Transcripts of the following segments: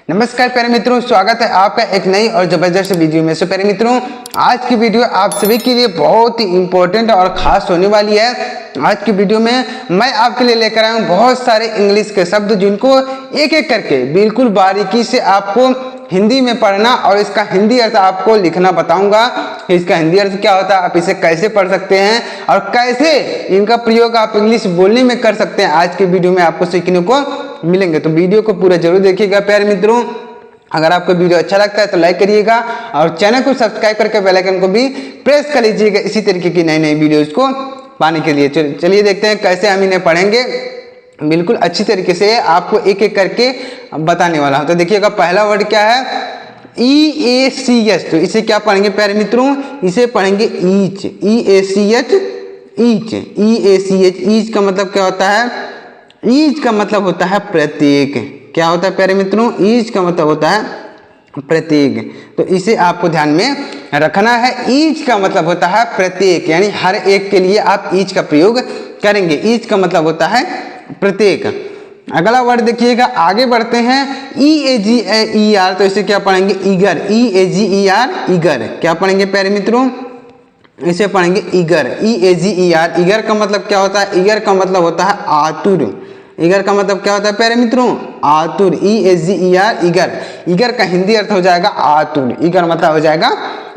नमस्कार प्यारे मित्रों, स्वागत है आपका एक नई और जबरदस्त वीडियो में। प्यारे मित्रों, आज की वीडियो आप सभी के लिए बहुत ही इंपॉर्टेंट और खास होने वाली है। आज की वीडियो में मैं आपके लिए लेकर आया हूँ बहुत सारे इंग्लिश के शब्द, जिनको एक एक करके बिल्कुल बारीकी से आपको हिंदी में पढ़ना और इसका हिंदी अर्थ आपको लिखना बताऊंगा। इसका हिंदी अर्थ क्या होता है, आप इसे कैसे पढ़ सकते हैं और कैसे इनका प्रयोग आप इंग्लिश बोलने में कर सकते हैं, आज के वीडियो में आपको सीखने को मिलेंगे। तो वीडियो को पूरा जरूर देखिएगा प्यारे मित्रों। अगर आपको वीडियो अच्छा लगता है तो लाइक करिएगा और चैनल को सब्सक्राइब करके बेल आइकन को भी प्रेस कर लीजिएगा इसी तरीके की नई नई वीडियोज को पाने के लिए। चलिए देखते हैं कैसे हम इन्हें पढ़ेंगे। बिल्कुल अच्छी तरीके से आपको एक एक करके बताने वाला हूं। तो देखिएगा, पहला वर्ड क्या है, EACH। तो इसे क्या पढ़ेंगे प्यारे मित्रों, इसे पढ़ेंगे each. EACH, each. EACH, each का मतलब क्या होता है, ईच का मतलब होता है प्रत्येक। क्या होता है प्यारे मित्रों, ईच का मतलब होता है प्रत्येक। तो इसे आपको ध्यान में रखना है। ईच का मतलब होता है प्रत्येक, यानी हर एक के लिए आप ईच का प्रयोग करेंगे। ईच का मतलब होता है प्रत्येक। अगला वर्ड देखिएगा, आगे बढ़ते हैं। EAGER। तो इसे क्या पढ़ेंगे, ईगर। EAGER, eager. क्या पढ़ेंगे प्यारे मित्रों, इसे पढ़ेंगे ईगर। EAGER, ईगर का मतलब क्या होता है, ईगर का मतलब होता है आतुर। ईगर का मतलब क्या होता है प्यारे मित्रों, आतुर। EAGER, eager. ईगर का हिंदी अर्थ हो जाएगा आतुर। ईगर मतलब हो जाएगा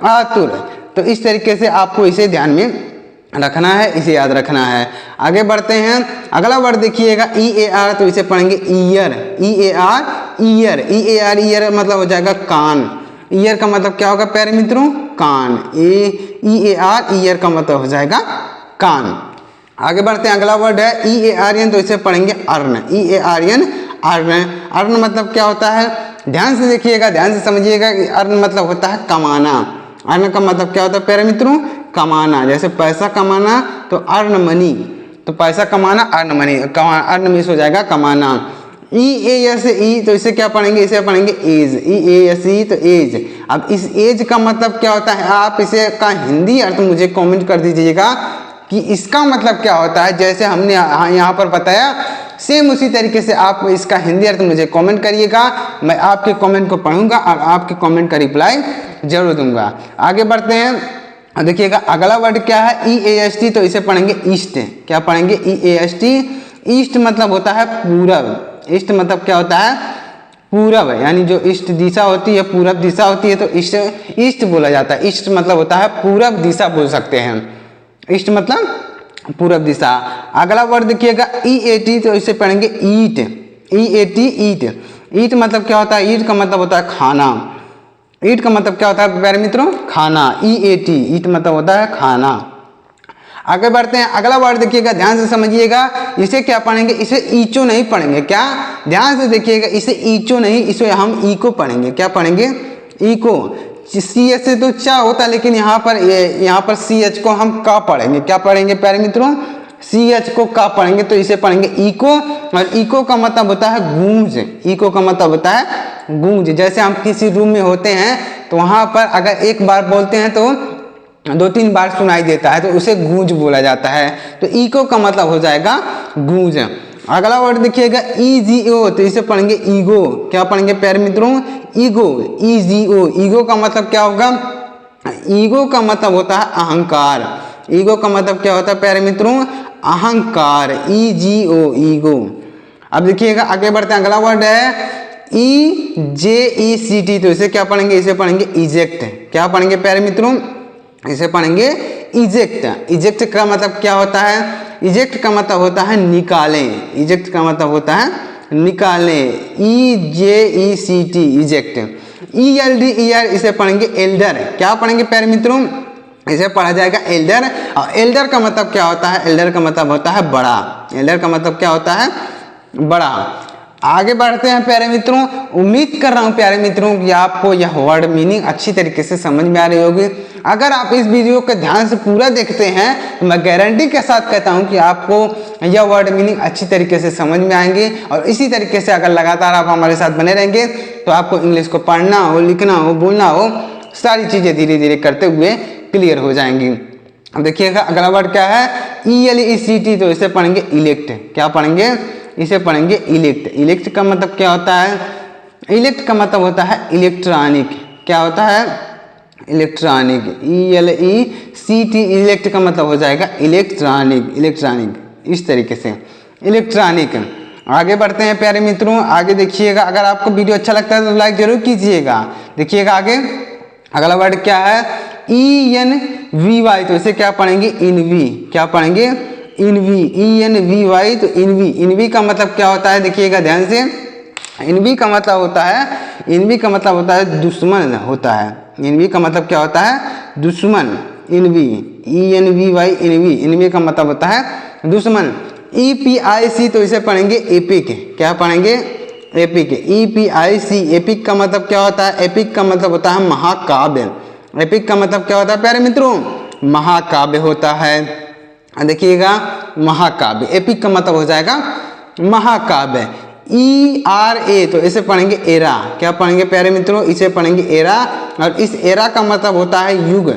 आतुर। तो इस तरीके से आपको इसे ध्यान में रखना है, इसे याद रखना है। आगे बढ़ते हैं। अगला वर्ड देखिएगा, EAR। तो इसे पढ़ेंगे year. EAR, year. EAR, year मतलब हो जाएगा कान। ईयर का मतलब क्या होगा प्यारे मित्रों, कान। EAR, ईयर का मतलब हो जाएगा कान। आगे बढ़ते हैं। अगला वर्ड है EARN। तो इसे पढ़ेंगे अर्न। EARN, earn. अर्न मतलब क्या होता है, ध्यान से देखिएगा, ध्यान से समझिएगा कि अर्न मतलब होता है कमाना। अर्न का मतलब क्या होता है प्यारे मित्रों, कमाना। जैसे पैसा कमाना तो अर्न मनी, तो पैसा कमाना अर्न मनी, अर्न मीन्स हो जाएगा कमाना। EASE। तो इसे क्या पढ़ेंगे, इसे पढ़ेंगे एज। EASE, तो एज। अब इस एज का मतलब क्या होता है, आप इसे का हिंदी अर्थ मुझे कमेंट कर दीजिएगा कि इसका मतलब क्या होता है। जैसे हमने यहाँ पर बताया, सेम उसी तरीके से आप इसका हिंदी अर्थ मुझे कमेंट करिएगा। मैं आपके कमेंट को पढ़ूंगा और आपके कमेंट का रिप्लाई जरूर दूंगा। आगे बढ़ते हैं। देखिएगा, अगला वर्ड क्या है, EAST। तो इसे पढ़ेंगे ईस्ट। क्या पढ़ेंगे, EAST। ईस्ट मतलब होता है पूरब। ईस्ट मतलब क्या होता है, पूरब। यानी जो ईस्ट दिशा होती है, पूरब दिशा होती है, तो ईस्ट ईस्ट बोला जाता है। ईस्ट मतलब होता है पूरब दिशा बोल सकते हैं। ईस्ट मतलब पूरब दिशा। अगला वर्ड देखिएगा, EAT। तो इसे पढ़ेंगे ईट। EAT, ईट। ईट मतलब क्या होता है, ईट का मतलब होता है खाना। ईट का मतलब क्या होता है प्यारे मित्रों, खाना। EAT, ईट मतलब होता है खाना। आगे बढ़ते हैं। अगला वर्ड देखिएगा, ध्यान से समझिएगा। इसे क्या पढ़ेंगे, इसे ईचो नहीं पढ़ेंगे। क्या, ध्यान से देखिएगा, इसे ईचो नहीं, इसे हम ईको पढ़ेंगे। क्या पढ़ेंगे, ईको। CH से तो चा होता है, लेकिन यहाँ पर CH को हम का पढ़ेंगे। क्या पढ़ेंगे प्यारे मित्रों, CH को का पढ़ेंगे। तो इसे पढ़ेंगे ईको। और ईको का मतलब होता है गूंज। ईको का मतलब होता है गूंज। जैसे हम किसी रूम में होते हैं तो वहाँ पर अगर एक बार बोलते हैं तो 2-3 बार सुनाई देता है, तो उसे गूंज बोला जाता है। तो ईको का मतलब हो जाएगा गूंज। अगला वर्ड देखिएगा, EGO। तो इसे पढ़ेंगे ईगो। क्या पढ़ेंगे प्यारे मित्रों, ईगो। EGO, ईगो का मतलब क्या होगा, ईगो का मतलब होता है अहंकार। ईगो का मतलब क्या होता है प्यारे मित्रों, अहंकार। EGO, ego. अब देखिएगा, आगे बढ़ते हैं। अगला वर्ड है EJECT। तो इसे क्या पढ़ेंगे, इसे पढ़ेंगे इजेक्ट। क्या पढ़ेंगे प्यारे मित्रों, इसे पढ़ेंगे इजेक्ट। इजेक्ट का मतलब क्या होता है, इजेक्ट का मतलब होता है निकालें। इजेक्ट का मतलब होता है निकालें। EJECT, eject. ELDER, इसे पढ़ेंगे एल्डर। क्या पढ़ेंगे प्यारे मित्रों, इसे पढ़ा जाएगा एल्डर। और एल्डर का मतलब क्या होता है, एल्डर का मतलब होता है बड़ा। एल्डर का मतलब क्या होता है, बड़ा। आगे बढ़ते हैं प्यारे मित्रों। उम्मीद कर रहा हूं प्यारे मित्रों कि आपको यह वर्ड मीनिंग अच्छी तरीके से समझ में आ रही होगी। अगर आप इस वीडियो को ध्यान से पूरा देखते हैं तो मैं गारंटी के साथ कहता हूं कि आपको यह वर्ड मीनिंग अच्छी तरीके से समझ में आएंगे। और इसी तरीके से अगर लगातार आप हमारे साथ बने रहेंगे तो आपको इंग्लिश को पढ़ना हो, लिखना हो, बोलना हो, सारी चीज़ें धीरे धीरे करते हुए क्लियर हो जाएंगी। अब देखिएगा, अगला वर्ड क्या है, ELECT। तो इसे पढ़ेंगे इलेक्ट। क्या पढ़ेंगे, इसे पढ़ेंगे इलेक्ट। इलेक्ट का मतलब क्या होता है, इलेक्ट का मतलब होता है इलेक्ट्रॉनिक, क्या होता है, इलेक्ट्रॉनिक, ELECT, इलेक्ट का मतलब हो जाएगा इलेक्ट्रॉनिक, इलेक्ट्रॉनिक, इस तरीके से इलेक्ट्रॉनिक। आगे बढ़ते हैं प्यारे मित्रों, आगे देखिएगा। अगर आपको वीडियो अच्छा लगता है तो लाइक जरूर कीजिएगा। देखिएगा आगे, अगला वर्ड क्या है, ENVY, तो इसे क्या पढ़ेंगे, इनवी, क्या पढ़ेंगे, इनवी, ENVY, तो इनवी, इनवी का मतलब क्या होता है, देखिएगा ध्यान से, इनवी का मतलब होता है, इनवी का मतलब होता है दुश्मन होता है, इनवी का मतलब क्या होता है, दुश्मन, इनवी, ENVY, इनवी, इनवी का मतलब होता है दुश्मन। EPIC, तो इसे पढ़ेंगे एपिक, क्या पढ़ेंगे, एपिक, EPIC, एपिक का मतलब क्या होता है, एपिक का मतलब होता है महाकाव्य, एपिक का मतलब क्या होता है प्यारे मित्रों, महाकाव्य होता है। देखिएगा महाकाव्य, एपिक का मतलब हो जाएगा महाकाव्य। ERA, तो इसे पढ़ेंगे एरा, क्या पढ़ेंगे प्यारे मित्रों, इसे पढ़ेंगे एरा, और इस एरा का मतलब होता है युग,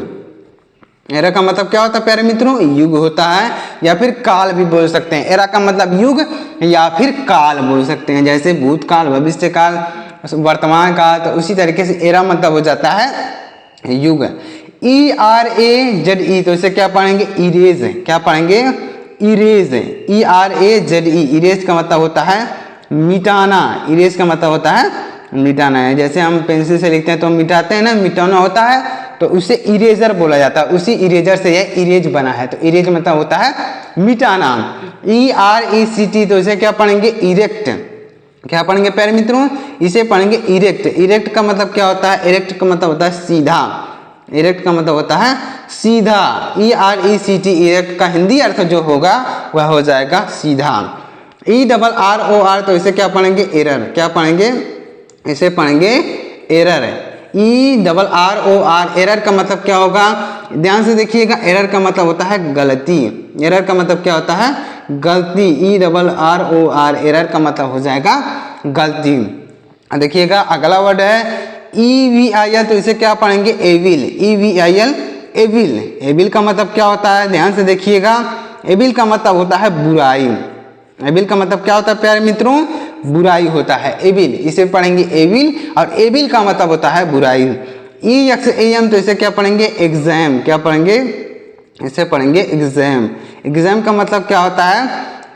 एरा का मतलब क्या होता है प्यारे मित्रों, युग होता है, या फिर काल भी बोल सकते हैं। एरा का मतलब युग या फिर काल बोल सकते हैं, जैसे भूतकाल, भविष्य काल, वर्तमान काल, तो उसी तरीके से एरा मतलब हो जाता है युग। ERAZE, तो इसे क्या पढ़ेंगे, इरेज, क्या पढ़ेंगे, इरेज, ERAZE, इरेज का मतलब होता है मिटाना, इरेज का मतलब होता है मिटाना है। जैसे हम पेंसिल से लिखते हैं तो हम मिटाते हैं ना, मिटाना होता है, तो उसे इरेजर बोला जाता है, उसी इरेजर से यह इरेज बना है, तो इरेज मतलब होता है मिटाना। ERECT, तो इसे क्या पढ़ेंगे, इरेक्ट, क्या पढ़ेंगे प्यारे मित्रों, इसे पढ़ेंगे इरेक्ट, इरेक्ट का मतलब क्या होता है, इरेक्ट का मतलब होता है सीधा, इरेक्ट का मतलब होता है सीधा। ERECT, इरेक्ट का हिंदी अर्थ जो होगा वह हो जाएगा सीधा। ERROR, तो इसे क्या पढ़ेंगे, एरर, क्या पढ़ेंगे, इसे पढ़ेंगे एरर, ERROR, एरर का मतलब क्या होगा, ध्यान से देखिएगा, एरर का मतलब होता है गलती, एरर का मतलब क्या होता है, गलती, ERROR, एरर का मतलब हो जाएगा गलती। देखिएगा अगला वर्ड है EVIL, तो इसे क्या पढ़ेंगे, एविल, EVIL, एविल, एविल का मतलब क्या होता है, ध्यान से देखिएगा, एविल का मतलब होता है बुराई, एविल का मतलब क्या होता है प्यारे मित्रों, बुराई होता है, एविल, इसे पढ़ेंगे एविल, और एविल का मतलब होता है बुराई। EXAM, तो इसे क्या पढ़ेंगे, एग्जाम, क्या पढ़ेंगे, इसे पढ़ेंगे एग्जाम, एग्जाम का मतलब क्या होता है,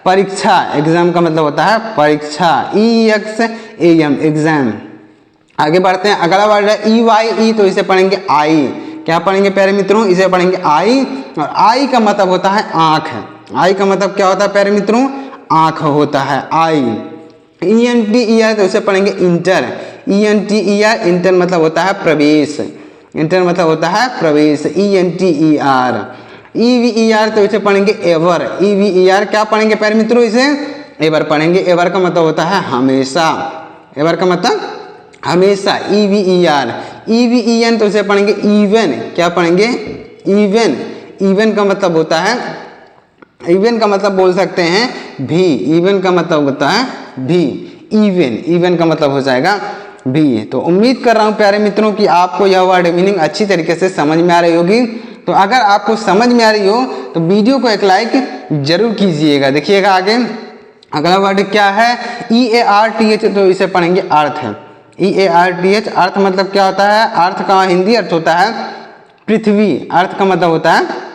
परीक्षा, एग्जाम का मतलब होता है परीक्षा, EXAM, एग्जाम। आगे बढ़ते हैं, अगला वर्ड है EYE, तो इसे पढ़ेंगे आई, क्या पढ़ेंगे प्यारे मित्रों, इसे पढ़ेंगे आई, और आई का मतलब होता है आंख, आई का मतलब क्या होता है प्यारे मित्रों, आंख होता है आई। ENTER, तो इसे पढ़ेंगे इंटर, ENTER, इंटर मतलब होता है प्रवेश, इंटर मतलब होता है प्रवेश, ENTER। EVER, तो इसे पढ़ेंगे एवर, EVER, क्या पढ़ेंगे प्यारे मित्रों, इसे एवर पढ़ेंगे, एवर का मतलब होता है हमेशा, एवर का मतलब हमेशा, EVER। EVEN, तो इसे पढ़ेंगे इवन, क्या पढ़ेंगे, इवन, इवन का मतलब होता है, इवन का मतलब बोल सकते हैं भी, इवन का मतलब होता है भी, इवन, इवन का मतलब हो जाएगा भी। तो उम्मीद कर रहा हूं प्यारे मित्रों कि आपको यह वर्ड मीनिंग अच्छी तरीके से समझ में आ रही होगी। तो अगर आपको समझ में आ रही हो तो वीडियो को एक लाइक जरूर कीजिएगा। देखिएगा आगे, अगला वर्ड क्या है, EARTH, तो इसे पढ़ेंगे अर्थ, EARTH, अर्थ मतलब क्या होता है, अर्थ का हिंदी अर्थ होता है पृथ्वी, अर्थ का मतलब होता है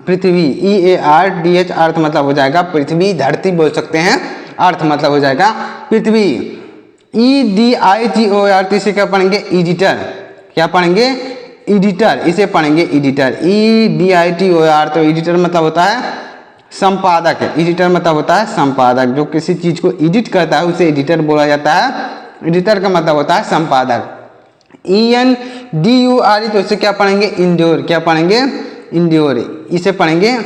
पृथ्वी, EARTH, अर्थ मतलब हो जाएगा पृथ्वी, धरती बोल सकते हैं, अर्थ मतलब हो जाएगा पृथ्वी। EDITOR, इसे क्या पढ़ेंगे, एडिटर, क्या पढ़ेंगे, एडिटर, इसे पढ़ेंगे एडिटर, EDITOR, तो एडिटर मतलब होता है संपादक, एडिटर मतलब होता है संपादक, जो किसी चीज को एडिट करता है उसे एडिटर बोला जाता है, एडिटर का मतलब होता है संपादक। ENDURE, तो इसे क्या पढ़ेंगे, इंड्योर, क्या पढ़ेंगे, इंड्योर, इसे पढ़ेंगे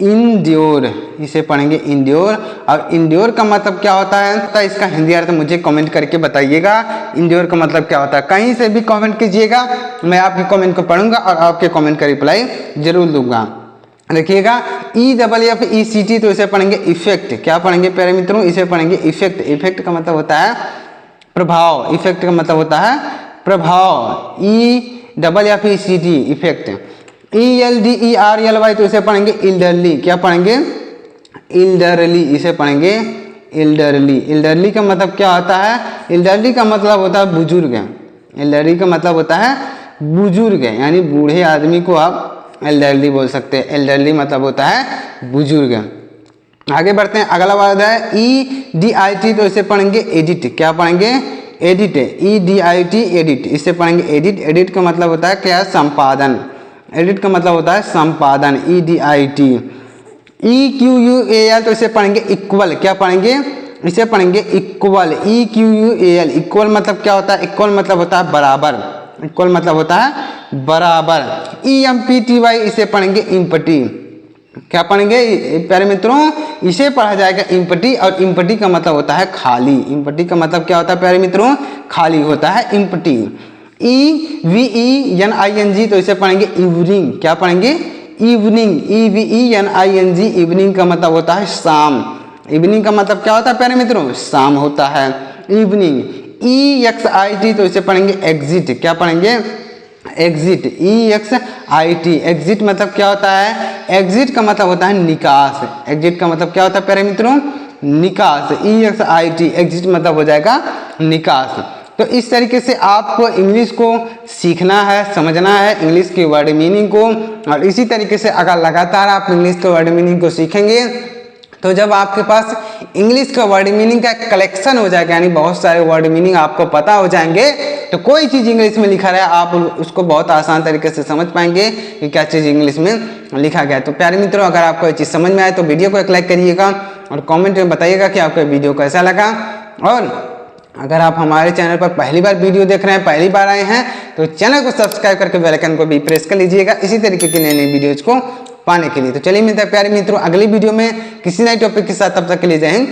इंड्योर, इसे पढ़ेंगे इंड्योर। और इंड्योर का मतलब क्या होता है, तो इसका हिंदी अर्थ मुझे कमेंट करके बताइएगा, इंड्योर का मतलब क्या होता है, कहीं से भी कमेंट कीजिएगा, मैं आपके कमेंट को पढ़ूंगा और आपके कमेंट का रिप्लाई जरूर दूंगा। देखिएगा EFFECT, तो इसे पढ़ेंगे इफेक्ट, क्या पढ़ेंगे प्यारे मित्रों, इसे पढ़ेंगे इफेक्ट, इफेक्ट का मतलब होता है प्रभाव, इफेक्ट का मतलब होता है प्रभाव, EFFECT, इफेक्ट। ELDERLY, तो इसे पढ़ेंगे इल्डरली, क्या पढ़ेंगे, इल्डरली, इसे पढ़ेंगे एल्डरली। एल्डरली का मतलब क्या होता है? एल्डरली का मतलब होता है बुजुर्ग। एल्डरली का मतलब होता है बुजुर्ग, यानी बूढ़े आदमी को आप एल्डरली बोल सकते हैं। एल्डरली मतलब होता है बुजुर्ग। आगे बढ़ते हैं, अगला वर्ड है EDIT, तो इसे पढ़ेंगे एडिट। क्या पढ़ेंगे? एडिट। EDIT एडिट, इसे पढ़ेंगे एडिट। एडिट का मतलब होता है क्या? संपादन। एडिट का मतलब होता है संपादन, EDIT। EQUAL, तो इसे पढ़ेंगे इक्वल। क्या पढ़ेंगे? इसे पढ़ेंगे इक्वल, EQUAL। इक्वल मतलब क्या होता है? इक्वल मतलब होता है बराबर। इक्वल मतलब होता है बराबर। EMPTY, इसे पढ़ेंगे इम्पटी। क्या पढ़ेंगे प्यारे मित्रों? इसे पढ़ा जाएगा इम्पटी, और इम्पटी का मतलब होता है खाली। इम्पटी का मतलब क्या होता है प्यारे मित्रों? खाली होता है इम्पटी। EVENING, तो इसे पढ़ेंगे इवनिंग। क्या पढ़ेंगे? Evening, EVENING। इवनिंग का मतलब होता है शाम। इवनिंग का मतलब क्या होता है प्यारे मित्रों? शाम होता है इवनिंग। EXIT, तो इसे पढ़ेंगे एग्जिट। क्या पढ़ेंगे? Exit, EXIT। एग्जिट मतलब क्या होता है? एग्जिट का मतलब होता है निकास। एग्जिट का मतलब क्या होता है प्यारे मित्रों? निकास। EXIT, एग्जिट मतलब हो जाएगा निकास। तो इस तरीके से आपको इंग्लिश को सीखना है, समझना है, इंग्लिश की वर्ड मीनिंग को। और इसी तरीके से अगर लगातार आप इंग्लिश के वर्ड मीनिंग को सीखेंगे तो जब आपके पास इंग्लिश का वर्ड मीनिंग का कलेक्शन हो जाएगा, यानी बहुत सारे वर्ड मीनिंग आपको पता हो जाएंगे, तो कोई चीज़ इंग्लिश में लिखा रहा है आप उसको बहुत आसान तरीके से समझ पाएंगे कि क्या चीज़ इंग्लिश में लिखा गया है। तो प्यारे मित्रों, अगर आपको ये चीज़ समझ में आए तो वीडियो को एक लाइक करिएगा और कमेंट में बताइएगा कि आपको वीडियो कैसा लगा। और अगर आप हमारे चैनल पर पहली बार वीडियो देख रहे हैं, पहली बार आए हैं, तो चैनल को सब्सक्राइब करके बेल आइकन को भी प्रेस कर लीजिएगा इसी तरीके की नई नई वीडियोज़ को पाने के लिए। तो चलिए मिलते हैं प्यारे मित्रों अगली वीडियो में किसी नए टॉपिक के साथ। तब तक के लिए जय हिंद,